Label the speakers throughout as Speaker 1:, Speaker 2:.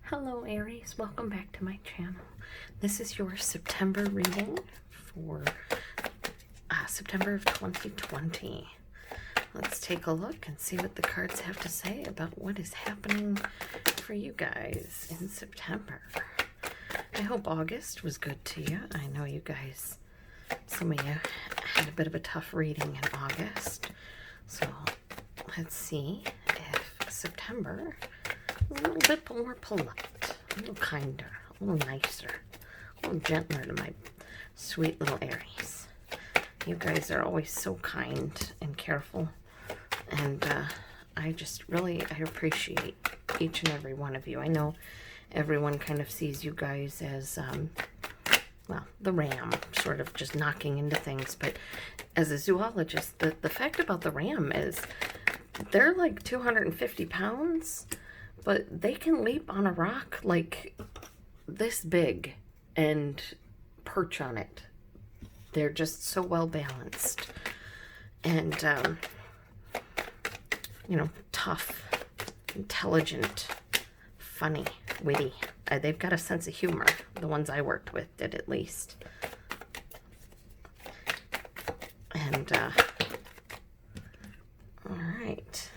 Speaker 1: Hello Aries, welcome back to my channel. This is your September reading for September of 2020. Let's take a look and see what the cards have to say about what is happening for you guys in September. I hope August was good to you. I know you guys, some of you had a bit of a tough reading in August. So let's see if September a little bit more polite, a little kinder, a little nicer, a little gentler to my sweet little Aries. You guys are always so kind and careful, and I appreciate each and every one of you. I know everyone kind of sees you guys as, well, the ram, sort of just knocking into things, but as a zoologist, the fact about the ram is they're like 250 pounds, but they can leap on a rock like this big and perch on it. They're just so well balanced and, tough, intelligent, funny, witty. They've got a sense of humor. The ones I worked with did, at least. And, all right.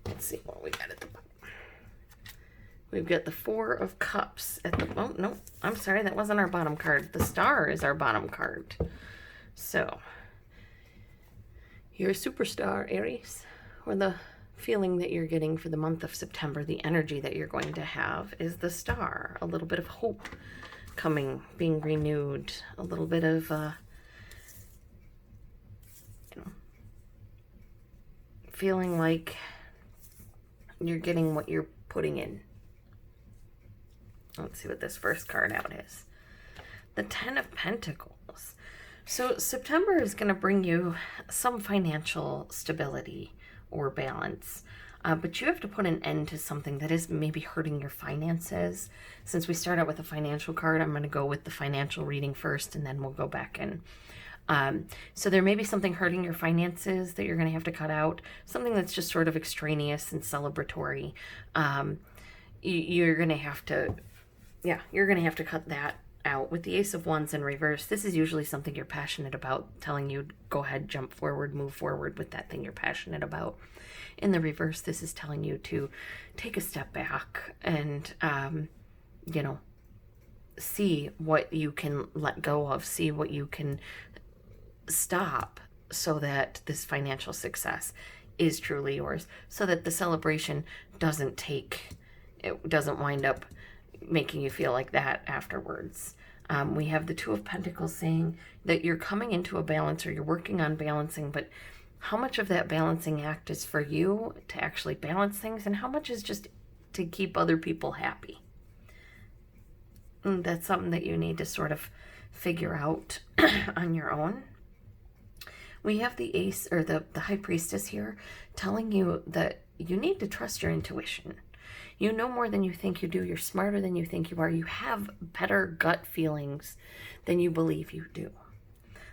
Speaker 1: Let's see what we got at the bottom. We've got the Four of Cups at the, oh, no, I'm sorry, that wasn't our bottom card. The Star is our bottom card. So, you're a superstar, Aries, or the feeling that you're getting for the month of September, the energy that you're going to have is the Star. A little bit of hope coming, being renewed, a little bit of, feeling like you're getting what you're putting in. Let's see what this first card out is. The Ten of Pentacles. So September is going to bring you some financial stability or balance. But you have to put an end to something that is maybe hurting your finances. Since we start out with a financial card, I'm going to go with the financial reading first, and then we'll go back in. So there may be something hurting your finances that you're going to have to cut out. Something that's just sort of extraneous and celebratory. You're going to have to, you're going to have to cut that out. With the Ace of Wands in reverse, this is usually something you're passionate about, telling you, go ahead, jump forward, move forward with that thing you're passionate about. In the reverse, this is telling you to take a step back and, see what you can let go of, see what you can stop so that this financial success is truly yours, so that the celebration doesn't wind up making you feel like that afterwards. We have the Two of Pentacles saying that you're coming into a balance, or you're working on balancing, but how much of that balancing act is for you to actually balance things, and how much is just to keep other people happy? And that's something that you need to sort of figure out on your own. We have the Ace, or the High Priestess here, telling you that you need to trust your intuition. You know more than you think you do. You're smarter than you think you are. You have better gut feelings than you believe you do.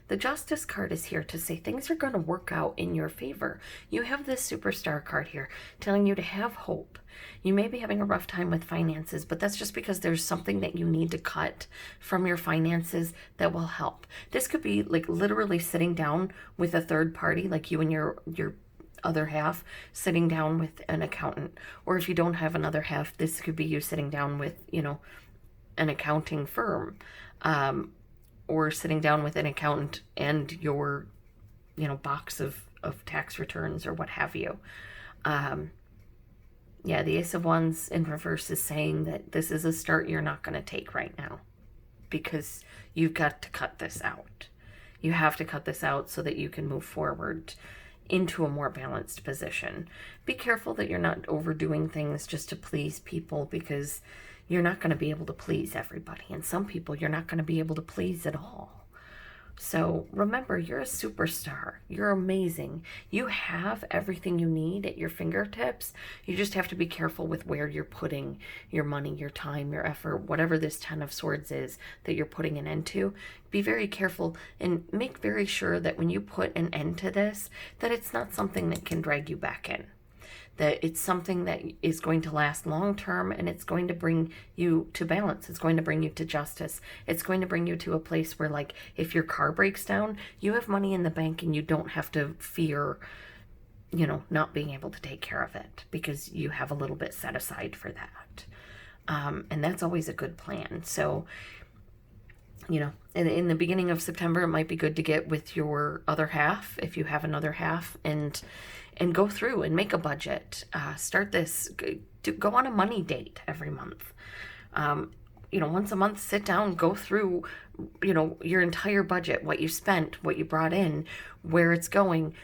Speaker 1: The Justice card is here to say things are going to work out in your favor. You have this Superstar card here telling you to have hope. You may be having a rough time with finances, but that's just because there's something that you need to cut from your finances that will help. This could be like literally sitting down with a third party, like you and your other half, sitting down with an accountant. Or if you don't have another half, this could be you sitting down with, an accounting firm. Or sitting down with an accountant and your, box of tax returns or what have you. The Ace of Wands in reverse is saying that this is a start you're not going to take right now, because you've got to cut this out. You have to cut this out so that you can move forward into a more balanced position. Be careful that you're not overdoing things just to please people, because you're not going to be able to please everybody. And some people you're not going to be able to please at all. So remember, you're a superstar. You're amazing. You have everything you need at your fingertips. You just have to be careful with where you're putting your money, your time, your effort, whatever this Ten of Swords is that you're putting an end to. Be very careful and make very sure that when you put an end to this, that it's not something that can drag you back in. that it's something that is going to last long term, and it's going to bring you to balance. It's going to bring you to justice. It's going to bring you to a place where, like, if your car breaks down, you have money in the bank and you don't have to fear, not being able to take care of it, because you have a little bit set aside for that. And that's always a good plan. So, in the beginning of September, it might be good to get with your other half, if you have another half, and go through and make a budget. Start this, go on a money date every month. Once a month, sit down, go through, your entire budget, what you spent, what you brought in, where it's going,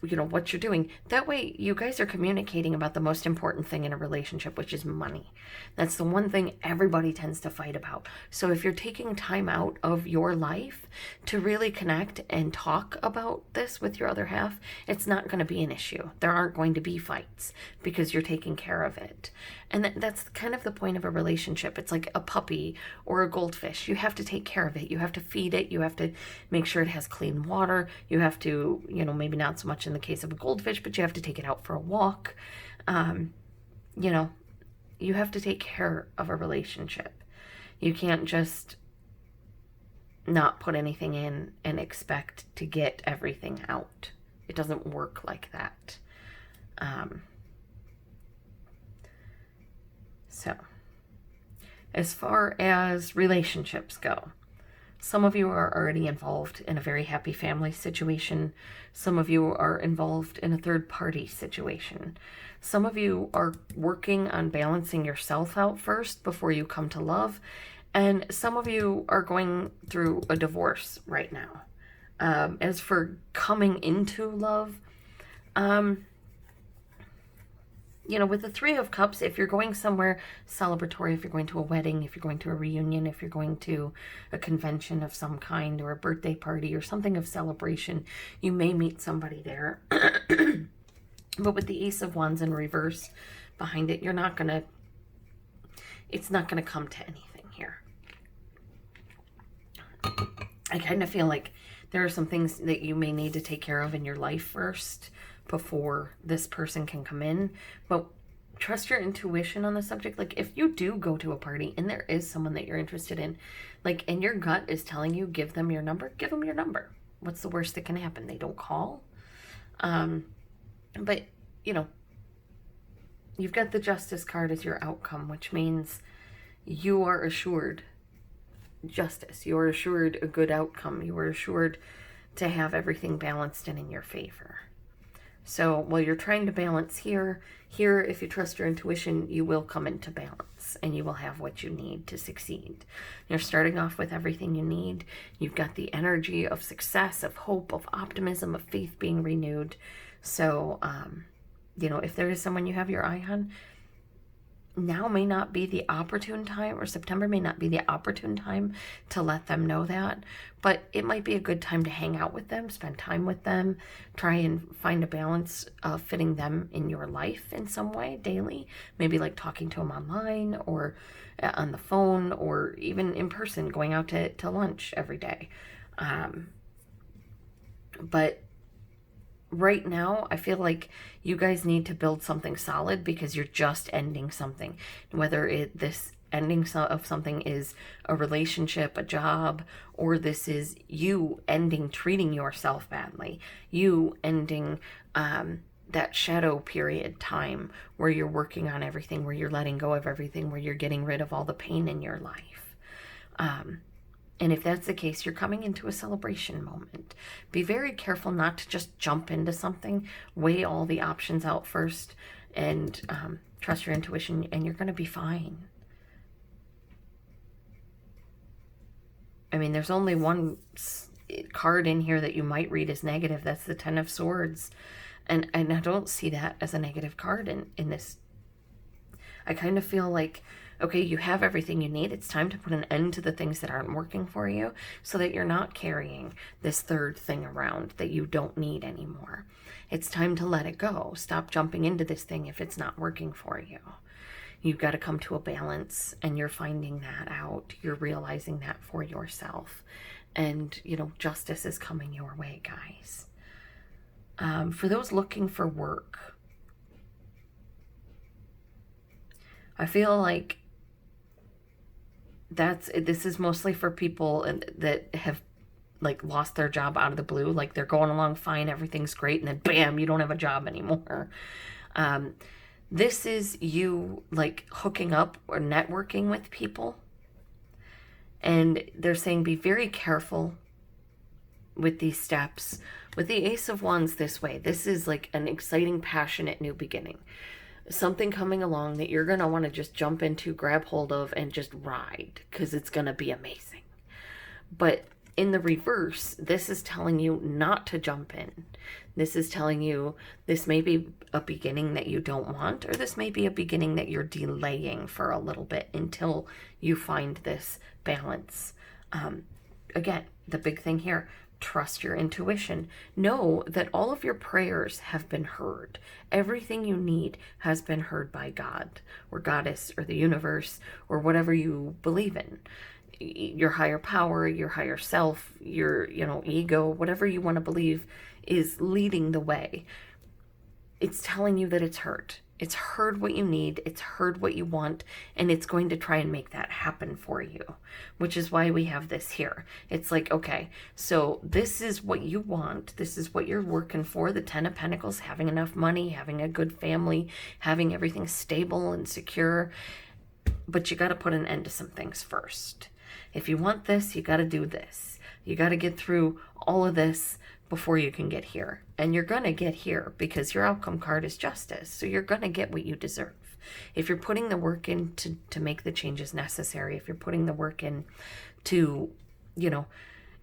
Speaker 1: what you're doing. That way you guys are communicating about the most important thing in a relationship, which is money. That's the one thing everybody tends to fight about. So if you're taking time out of your life to really connect and talk about this with your other half, it's not going to be an issue. There aren't going to be fights because you're taking care of it. And that's kind of the point of a relationship. It's like a puppy or a goldfish. You have to take care of it. You have to feed it. You have to make sure it has clean water. You have to, maybe not so much in the case of a goldfish, but you have to take it out for a walk. You have to take care of a relationship. You can't just not put anything in and expect to get everything out. It doesn't work like that. So, as far as relationships go, some of you are already involved in a very happy family situation. Some of you are involved in a third-party situation. Some of you are working on balancing yourself out first before you come to love. And some of you are going through a divorce right now. As for coming into love, with the Three of Cups, if you're going somewhere celebratory, if you're going to a wedding, if you're going to a reunion, if you're going to a convention of some kind or a birthday party or something of celebration, you may meet somebody there. But with the Ace of Wands in reverse behind it, it's not going to come to anything here. I kind of feel like there are some things that you may need to take care of in your life first before this person can come in. But trust your intuition on the subject. Like, if you do go to a party and there is someone that you're interested in, like, and your gut is telling you, give them your number, give them your number. What's the worst that can happen? They don't call. But, you've got the Justice card as your outcome, which means you are assured justice. You are assured a good outcome. You are assured to have everything balanced and in your favor. So while you're trying to balance here, if you trust your intuition, you will come into balance and you will have what you need to succeed. You're starting off with everything you need. You've got the energy of success, of hope, of optimism, of faith being renewed. So, if there is someone you have your eye on, now may not be the opportune time, or September may not be the opportune time to let them know that, but it might be a good time to hang out with them, spend time with them, try and find a balance of fitting them in your life in some way daily, maybe like talking to them online or on the phone or even in person, going out to lunch every day. But right now, I feel like you guys need to build something solid because you're just ending something. Whether this ending of something is a relationship, a job, or this is you ending treating yourself badly. You ending that shadow period time where you're working on everything, where you're letting go of everything, where you're getting rid of all the pain in your life. And if that's the case, you're coming into a celebration moment. Be very careful not to just jump into something. Weigh all the options out first and trust your intuition, and you're going to be fine. I mean, there's only one card in here that you might read as negative. That's the Ten of Swords. And I don't see that as a negative card in this. I kind of feel like, okay, you have everything you need. It's time to put an end to the things that aren't working for you so that you're not carrying this third thing around that you don't need anymore. It's time to let it go. Stop jumping into this thing if it's not working for you. You've got to come to a balance, and you're finding that out. You're realizing that for yourself. And, justice is coming your way, guys. For those looking for work, I feel like this is mostly for people that have like lost their job out of the blue. Like they're going along fine, everything's great, and then bam, you don't have a job anymore. This is you like hooking up or networking with people. And they're saying be very careful with these steps. With the Ace of Wands this way, this is like an exciting, passionate new beginning. Something coming along that you're going to want to just jump into, grab hold of, and just ride, because it's going to be amazing. But in the reverse, this is telling you not to jump in. This is telling you this may be a beginning that you don't want, or this may be a beginning that you're delaying for a little bit until you find this balance. Again, the big thing here, trust your intuition. Know that all of your prayers have been heard. Everything you need has been heard by God or Goddess or the universe or whatever you believe in. Your higher power, your higher self, your, ego, whatever you want to believe is leading the way. It's telling you that it's heard. It's heard what you need, it's heard what you want, and it's going to try and make that happen for you, which is why we have this here. It's like, okay, so this is what you want. This is what you're working for. The Ten of Pentacles, having enough money, having a good family, having everything stable and secure. But you got to put an end to some things first. If you want this, you got to do this. You got to get through all of this before you can get here. And you're going to get here because your outcome card is justice. So you're going to get what you deserve. If you're putting the work in to make the changes necessary, if you're putting the work in to,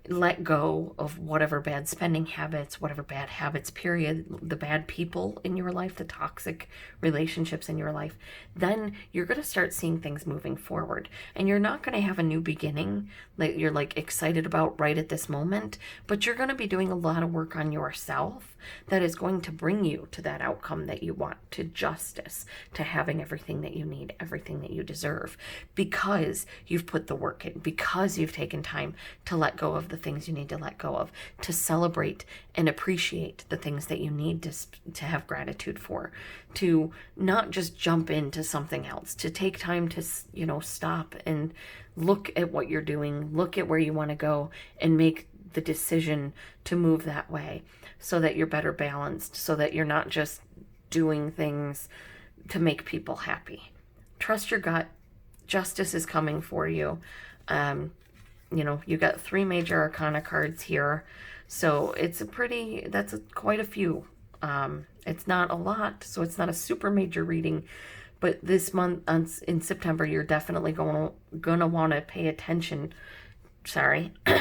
Speaker 1: let go of whatever bad spending habits, whatever bad habits, period, the bad people in your life, the toxic relationships in your life, then you're going to start seeing things moving forward. And you're not going to have a new beginning that you're like excited about right at this moment, but you're going to be doing a lot of work on yourself that is going to bring you to that outcome that you want, to justice, to having everything that you need, everything that you deserve, because you've put the work in, because you've taken time to let go of the things you need to let go of, to celebrate and appreciate the things that you need to have gratitude for, to not just jump into something else, to take time to, stop and look at what you're doing, look at where you want to go, and make the decision to move that way so that you're better balanced, so that you're not just doing things to make people happy. Trust your gut. Justice is coming for you. You got 3 major arcana cards here. So it's quite a few. It's not a lot, so it's not a super major reading. But this month, in September, you're definitely gonna want to pay attention.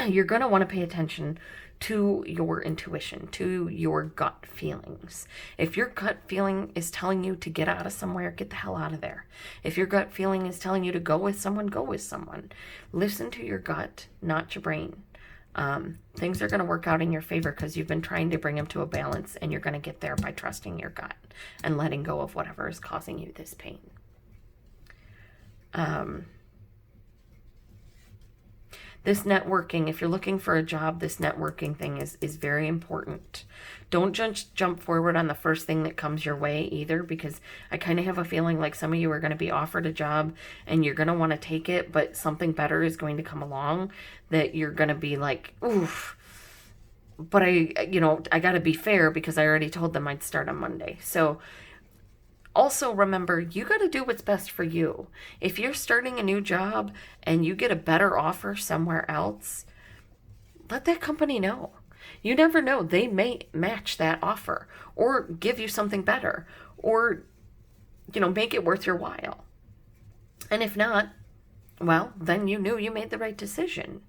Speaker 1: You're gonna want to pay attention to your intuition, to your gut feelings. If your gut feeling is telling you to get out of somewhere, get the hell out of there. If your gut feeling is telling you to go with someone, go with someone. Listen to your gut, not your brain. Things are going to work out in your favor because you've been trying to bring them to a balance, and you're going to get there by trusting your gut and letting go of whatever is causing you this pain. This networking, if you're looking for a job, this networking thing is very important. Don't just jump forward on the first thing that comes your way either, because I kind of have a feeling like some of you are going to be offered a job and you're going to want to take it, but something better is going to come along that you're going to be like, oof. But I got to be fair because I already told them I'd start on Monday. So also remember, you got to do what's best for you. If you're starting a new job and you get a better offer somewhere else, let that company know. You never know. They may match that offer or give you something better or, make it worth your while. And if not, well, then you knew you made the right decision.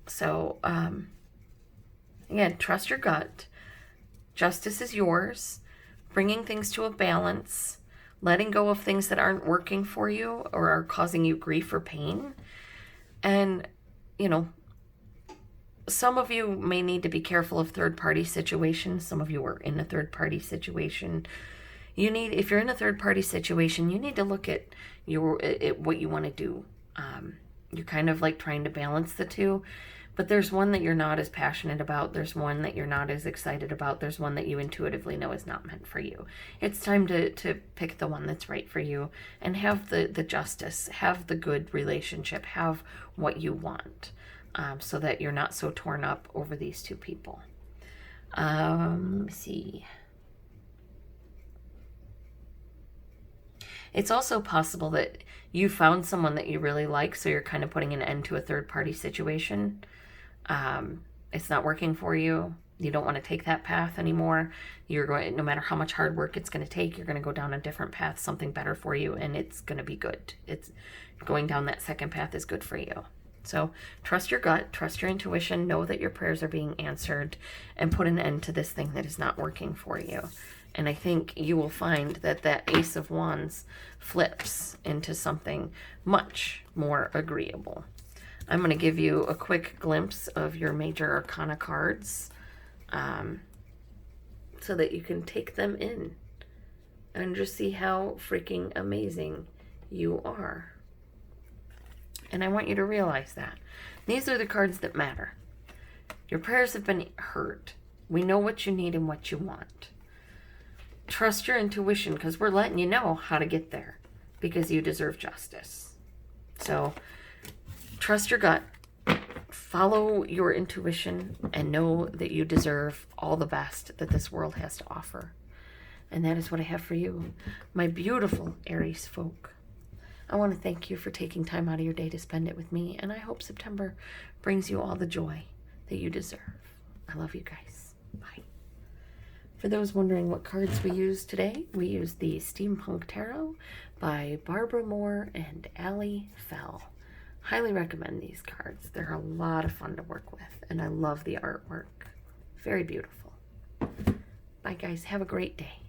Speaker 1: So, again, trust your gut. Justice is yours. Bringing things to a balance, letting go of things that aren't working for you or are causing you grief or pain. And, some of you may need to be careful of third-party situations. Some of you are in a third-party situation. If you're in a third-party situation, you need to look at what you want to do. You're kind of like trying to balance the two. But there's one that you're not as passionate about. There's one that you're not as excited about. There's one that you intuitively know is not meant for you. It's time to pick the one that's right for you and have the justice, have the good relationship, have what you want, so that you're not so torn up over these two people. Let me see. It's also possible that you found someone that you really like, so you're kind of putting an end to a third-party situation. It's not working for you. You don't want to take that path anymore. You're going, no matter how much hard work it's going to take, you're going to go down a different path, something better for you, and it's going to be good. It's going down that second path is good for you. So trust your gut, trust your intuition, know that your prayers are being answered, and put an end to this thing that is not working for you. And I think you will find that that Ace of Wands flips into something much more agreeable. I'm going to give you a quick glimpse of your major arcana cards, so that you can take them in and just see how freaking amazing you are. And I want you to realize that. These are the cards that matter. Your prayers have been heard. We know what you need and what you want. Trust your intuition, because we're letting you know how to get there, because you deserve justice. So trust your gut, follow your intuition, and know that you deserve all the best that this world has to offer. And that is what I have for you, my beautiful Aries folk. I want to thank you for taking time out of your day to spend it with me, and I hope September brings you all the joy that you deserve. I love you guys. Bye. For those wondering what cards we used today, we used the Steampunk Tarot by Barbara Moore and Allie Fell. Highly recommend these cards. They're a lot of fun to work with, and I love the artwork. Very beautiful. Bye guys, have a great day.